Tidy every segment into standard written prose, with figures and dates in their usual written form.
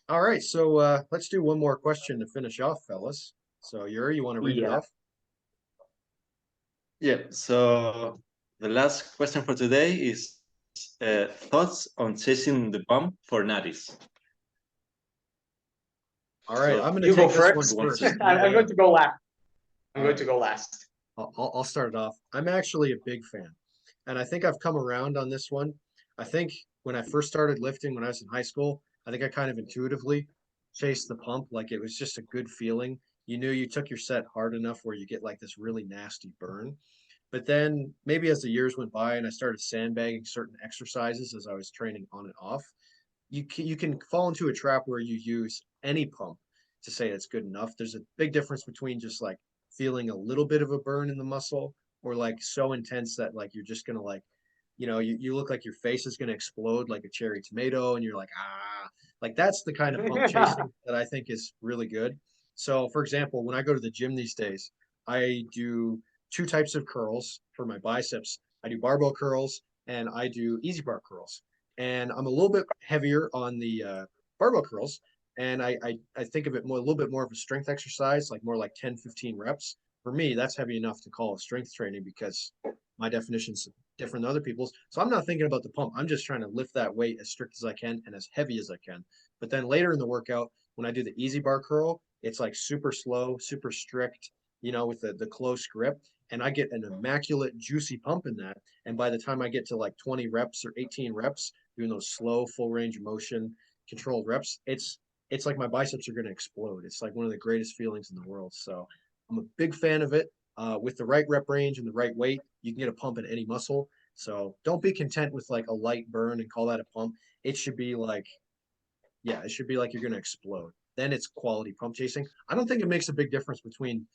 All right, so let's do one more question to finish off, fellas. So Yuri, you want to read it Yeah. off? Yeah, so the last question for today is thoughts on chasing the pump for natties. All right, So I'm going to You go take this one first. wants first. to- I'm going to go last. I'm All going right. to go last. I'll start it off. I'm actually a big fan, and I think I've come around on this one. I think when I first started lifting when I was in high school, I think I kind of intuitively chased the pump, like it was just a good feeling. You knew you took your set hard enough where you get like this really nasty burn. But then maybe as the years went by and I started sandbagging certain exercises as I was training on and off, you can fall into a trap where you use any pump to say it's good enough. There's a big difference between just like feeling a little bit of a burn in the muscle or like so intense that like you're just gonna like, you look like your face is gonna explode like a cherry tomato and you're like, like that's the kind of pump chasing that I think is really good. So for example, when I go to the gym these days, I do two types of curls for my biceps. I do barbell curls and I do easy bar curls. And I'm a little bit heavier on the barbell curls. And I think of it more a little bit more of a strength exercise, like more like 10, 15 reps. For me, that's heavy enough to call a strength training because my definition's different than other people's. So I'm not thinking about the pump. I'm just trying to lift that weight as strict as I can and as heavy as I can. But then later in the workout, when I do the easy bar curl, it's like super slow, super strict, with the close grip. And I get an immaculate, juicy pump in that. And by the time I get to like 20 reps or 18 reps, doing those slow, full range of motion, controlled reps, it's like my biceps are going to explode. It's like one of the greatest feelings in the world. So I'm a big fan of it. With the right rep range and the right weight, you can get a pump in any muscle. So don't be content with like a light burn and call that a pump. It should be like, yeah, it should be like you're going to explode. Then it's quality pump chasing. I don't think it makes a big difference between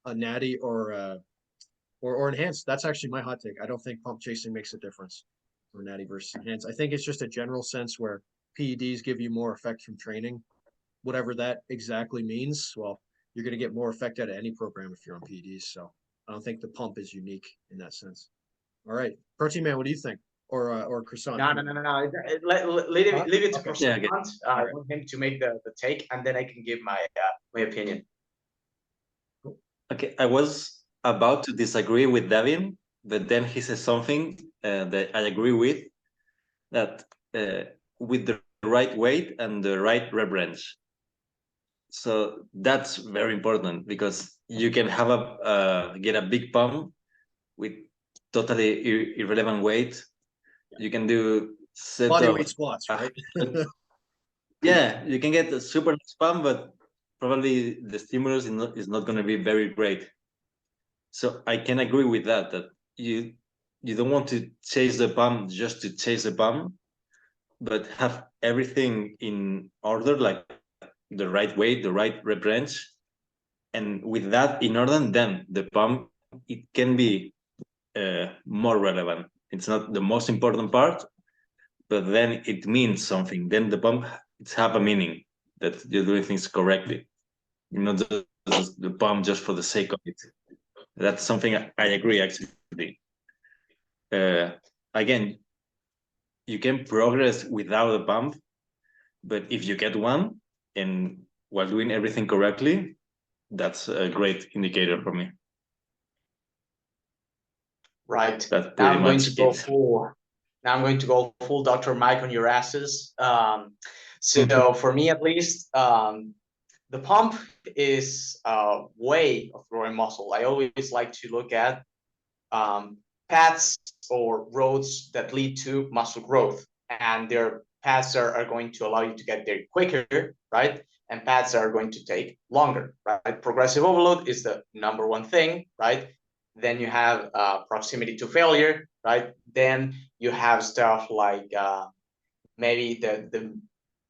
a natty or enhanced. That's actually my hot take. I don't think pump chasing makes a difference for natty versus enhanced. I think it's just a general sense where PEDs give you more effect from training, whatever that exactly means. Well, you're going to get more effect out of any program if you're on PEDs. So I don't think the pump is unique in that sense. All right, Protein Man, what do you think? Or Croissant? No. Leave it to Okay. Yeah, okay. Croissant. I want him to make the take, and then I can give my opinion. Okay, I was about to disagree with Davin, but then he says something that I agree with, that with the right weight and the right rep range. So that's very important because you can have get a big pump with totally irrelevant weight. You can do set Body of weight squats, right? yeah, you can get a super nice pump, but probably the stimulus is not going to be very great. So I can agree with that you don't want to chase the pump just to chase the pump, but have everything in order, like the right weight, the right rep range, and with that in order, then the pump it can be more relevant. It's not the most important part, but then it means something. Then the pump it's have a meaning that you're doing things correctly. You're not just the pump just for the sake of it. That's something I agree actually. Again, you can progress without a pump, but if you get one and while doing everything correctly, that's a great indicator for me. Right. That's Now pretty I'm going much to go it. full. Now I'm going to go full Dr. Mike on your asses. So for me at least, the pump is a way of growing muscle. I always like to look at paths or roads that lead to muscle growth, and their paths are going to allow you to get there quicker, right? And paths are going to take longer, right? Progressive overload is the number one thing, right? Then you have proximity to failure, right? Then you have stuff like maybe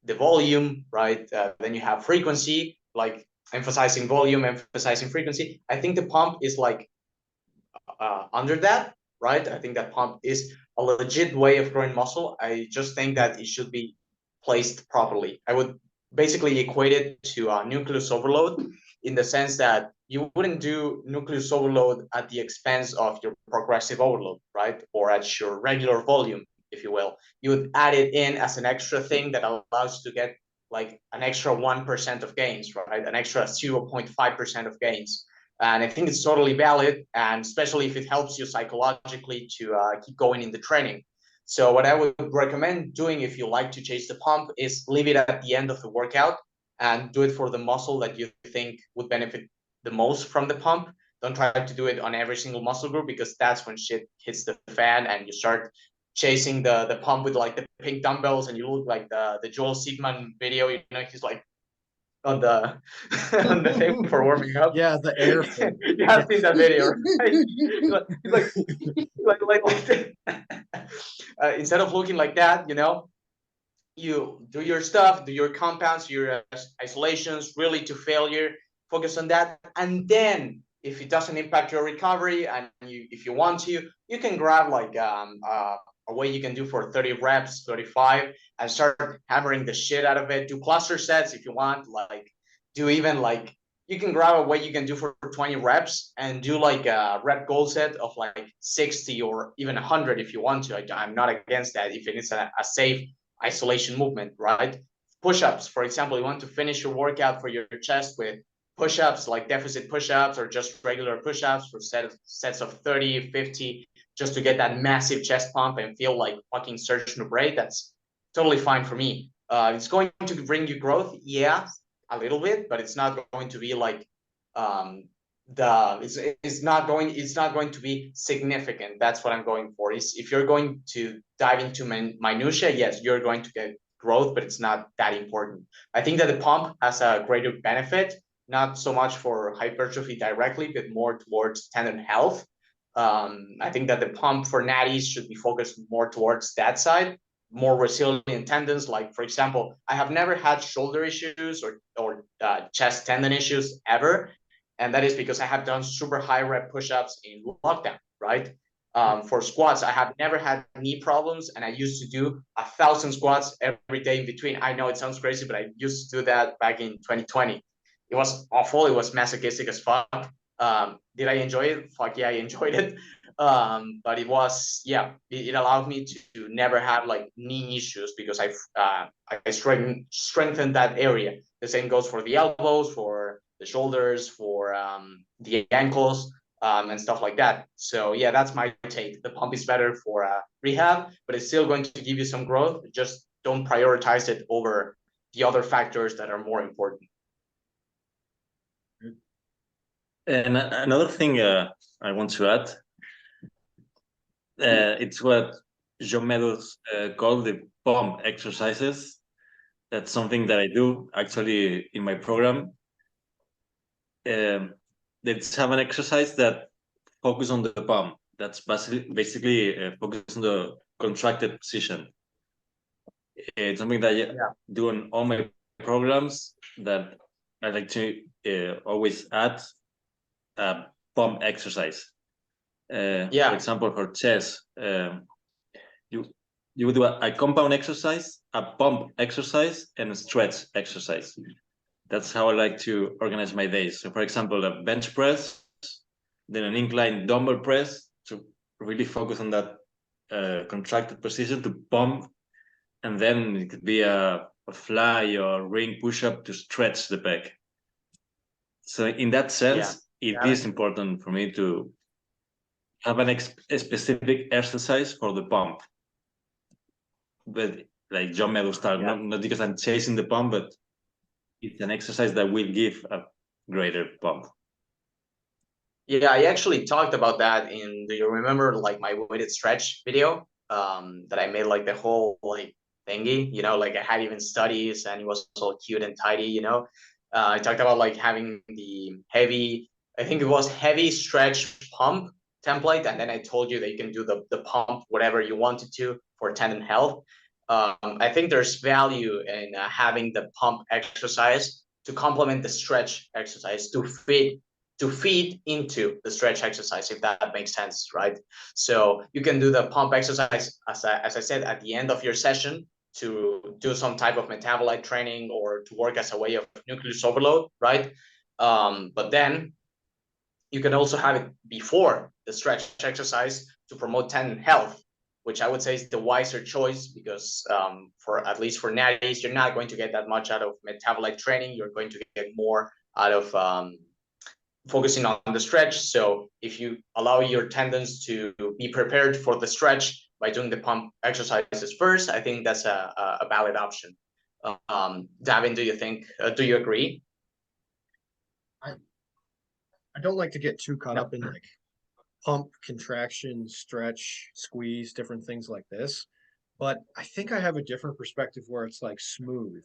the volume, right? Then you have frequency, like emphasizing volume, emphasizing frequency. I think the pump is like under that, right? I think that pump is a legit way of growing muscle. I just think that it should be placed properly. I would basically equate it to nucleus overload in the sense that you wouldn't do nucleus overload at the expense of your progressive overload, right? Or at your regular volume. if you will. You would add it in as an extra thing that allows you to get like an extra 1% of gains, right? An extra 0.5% of gains. And I think it's totally valid, and especially if it helps you psychologically to keep going in the training. So what I would recommend doing if you like to chase the pump is leave it at the end of the workout and do it for the muscle that you think would benefit the most from the pump. Don't try to do it on every single muscle group, because that's when shit hits the fan and you start chasing the pump with like the pink dumbbells and you look like the Joel Sigman video, you know, he's like on the on the thing for warming up. Yeah, the air thing. You have seen that video, right? Instead of looking like that, you know, you do your stuff, do your compounds, your isolations, really to failure, focus on that. And then if it doesn't impact your recovery and if you want to, you can grab like a way you can do for 30 reps, 35, and start hammering the shit out of it. Do cluster sets if you want, like do even like, you can grab a way you can do for 20 reps and do like a rep goal set of like 60 or even 100 if you want to. I'm not against that if it is a safe isolation movement, right? Push-ups, for example, you want to finish your workout for your chest with push-ups, like deficit push-ups or just regular push-ups for sets of 30, 50, just to get that massive chest pump and feel like fucking Serge Nubret. That's totally fine for me. It's going to bring you growth, yeah, a little bit, but it's not going to be like it's not going to be significant. That's what I'm going for. Is if you're going to dive into minutia, yes, you're going to get growth, but it's not that important. I think that the pump has a greater benefit, not so much for hypertrophy directly, but more towards tendon health. I think that the pump for natties should be focused more towards that side, more resilient tendons. Like, for example, I have never had shoulder issues or chest tendon issues ever. And that is because I have done super high rep push-ups in lockdown, right? For squats, I have never had knee problems, and I used to do 1,000 squats every day in between. I know it sounds crazy, but I used to do that back in 2020. It was awful. It was masochistic as fuck. Did I enjoy it? Fuck yeah, I enjoyed it. But it was, yeah, it allowed me to never have like knee issues because I strengthened that area. The same goes for the elbows, for the shoulders, for the ankles, and stuff like that. So yeah, that's my take. The pump is better for rehab, but it's still going to give you some growth. Just don't prioritize it over the other factors that are more important. And another thing I want to add, it's what John Meadows called the pump exercises. That's something that I do actually in my program. Let's have an exercise that focus on the pump. That's basically focus on the contracted position. It's something that I do on all my programs that I like to always add a pump exercise. For example, for chest, you would do a compound exercise, a pump exercise, and a stretch exercise. That's how I like to organize my days. So, for example, a bench press, then an incline dumbbell press to really focus on that contracted position to pump, and then it could be a fly or ring push-up to stretch the pec. So, in that sense, it is important for me to have a specific exercise for the pump. But like John Meadows style, not because I'm chasing the pump, but it's an exercise that will give a greater pump. Yeah, I actually talked about that in, do you remember like my weighted stretch video that I made, like the whole like thingy, you know, like I had even studies and it was all cute and tidy, you know. I talked about like having the heavy, I think it was heavy stretch pump template, and then I told you that you can do the pump whatever you wanted to for tendon health. I think there's value in having the pump exercise to complement the stretch exercise to feed into the stretch exercise, if that makes sense, right? So you can do the pump exercise, as I said, at the end of your session to do some type of metabolite training or to work as a way of nucleus overload, right? But then you can also have it before the stretch exercise to promote tendon health. which I would say is the wiser choice, because for at least for natties, you're not going to get that much out of metabolite training. You're going to get more out of focusing on the stretch. So if you allow your tendons to be prepared for the stretch by doing the pump exercises first, I think that's a valid option. Davin, do you agree? I don't like to get too caught up in like pump, contraction, stretch, squeeze, different things like this. But I think I have a different perspective where it's like smooth,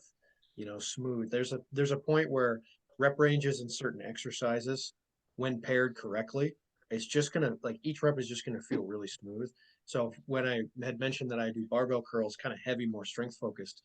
smooth. There's a point where rep ranges in certain exercises, when paired correctly, it's just gonna like each rep is just gonna feel really smooth. So when I had mentioned that I do barbell curls, kind of heavy, more strength focused,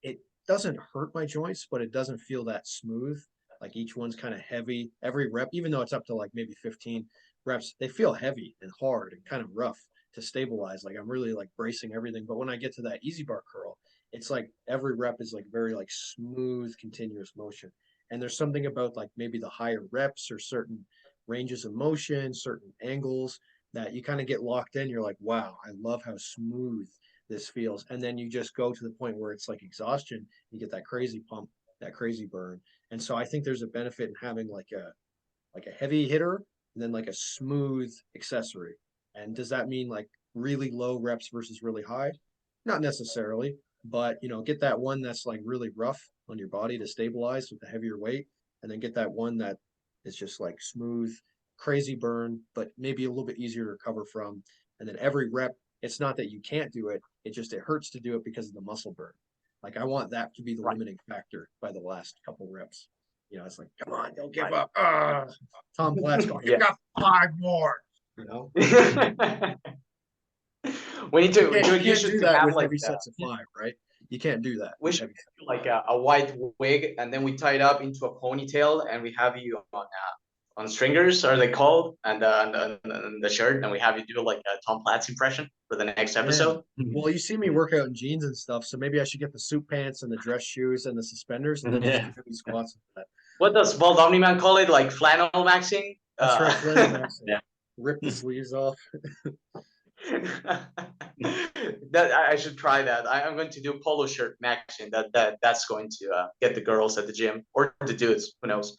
it doesn't hurt my joints, but it doesn't feel that smooth. Like each one's kind of heavy. Every rep, even though it's up to like maybe 15 reps, they feel heavy and hard and kind of rough to stabilize. Like I'm really like bracing everything. But when I get to that easy bar curl, it's like every rep is like very like smooth, continuous motion. And there's something about like maybe the higher reps or certain ranges of motion, certain angles that you kind of get locked in. You're like, wow, I love how smooth this feels. And then you just go to the point where it's like exhaustion. You get that crazy pump, that crazy burn. And so I think there's a benefit in having like a heavy hitter and then like a smooth accessory. And does that mean like really low reps versus really high? Not necessarily, but get that one that's like really rough on your body to stabilize with the heavier weight, and then get that one that is just like smooth, crazy burn, but maybe a little bit easier to recover from. And then every rep, it's not that you can't do it, it hurts to do it because of the muscle burn. Like I want that to be the limiting factor by the last couple reps. It's like, come on, don't give up. Tom Platt's going, you got 5 more. We need to You can't do that with like heavy sets of 5, right? You can't do that. We should do like a white wig, and then we tie it up into a ponytail, and we have you on stringers, are they called, and the shirt, and we have you do like a Tom Platz impression for the next episode. Well, you see me work out in jeans and stuff, so maybe I should get the suit pants and the dress shoes and the suspenders, and then just do heavy squats with that. What does Bald Omni-Man call it? Like flannel maxing? That's right, flannel maxing. Yeah. Rip the sleeves off. That I should try that. I'm going to do polo shirt maxing. That's going to get the girls at the gym, or the dudes, who knows.